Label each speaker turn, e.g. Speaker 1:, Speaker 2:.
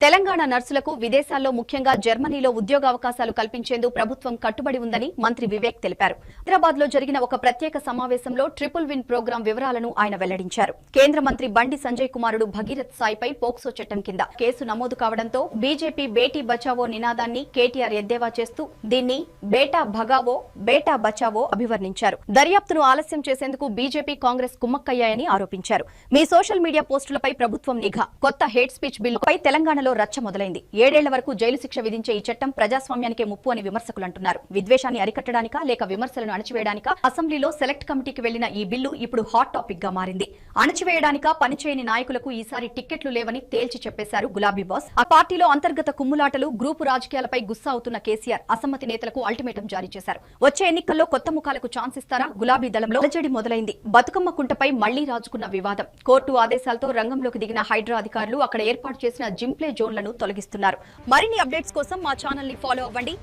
Speaker 1: తెలంగాణ నర్సులకు విదేశాల్లో ముఖ్యంగా జర్మనీలో ఉద్యోగావకాశాలు కల్పించేందుకు ప్రభుత్వం కట్టుబడి ఉందని మంత్రి వివేక్ తెలిపారు. హైదరాబాద్ లో జరిగిన ఒక ప్రత్యేక సమావేశంలో ట్రిపుల్ విన్ ప్రోగ్రాం వివరాలను ఆయన వెల్లడించారు. కేంద్ర మంత్రి బండి సంజయ్ కుమారుడు భగీరథ్ సాయిపై పోక్సో చట్టం కింద కేసు నమోదు కావడంతో బీజేపీ బేటీ బచావో నినాదాన్ని కేటీఆర్ ఎద్దేవా చేస్తూ దీన్ని బేటా భగావో బేటా బచావో అభివర్ణించారు. దర్యాప్తును ఆలస్యం చేసేందుకు బీజేపీ కాంగ్రెస్ కుమ్మక్కయ్యాయని ఆరోపించారు. మీ సోషల్ మీడియా పోస్టులపై ప్రభుత్వం నిఘా, కొత్త హేట్ స్పీచ్ బిల్లుపై తెలంగాణలో రచ్చ మొదలైంది. 7 ఏళ్ల వరకు జైలు శిక్ష విధించే ఈ చట్టం ప్రజాస్వామ్యానికే ముప్పు అని విమర్శకులు అంటున్నారు. విద్వేషాన్ని అరికట్టడానికా లేక విమర్శలను అణచివేయడానికా అసెంబ్లీలో సెలెక్ట్ కమిటీకి వెళ్లిన ఈ బిల్లు ఇప్పుడు హాట్ టాపిక్ గా మారింది. అణచివేయడానికా పనిచేయని నాయకులకు ఈసారి టిక్కెట్లు లేవని తేల్చి చెప్పేశారు గులాబీ బాస్. ఆ పార్టీలో అంతర్గత కుమ్ములాటలు, గ్రూపు రాజకీయాలపై గుస్సా అవుతున్న కేసీఆర్ అసమ్మతి నేతలకు అల్టిమేటం జారీ చేశారు. వచ్చే ఎన్నికల్లో కొత్త ముఖాలకు ఛాన్స్ ఇస్తారా? గులాబీ దళంలో అలజడి మొదలైంది. బతుకమ్మ కుంటపై మళ్లీ రాజుకున్న వివాదం. కోర్టు ఆదేశాలతో రంగంలోకి దిగిన హైడ్రా అధికారులు అక్కడ ఏర్పాటు చేసిన జింప్లే జోన్లను తొలగిస్తున్నారు. మరిన్ని అప్డేట్స్ కోసం మా ఛానల్ ని ఫాలో అవ్వండి.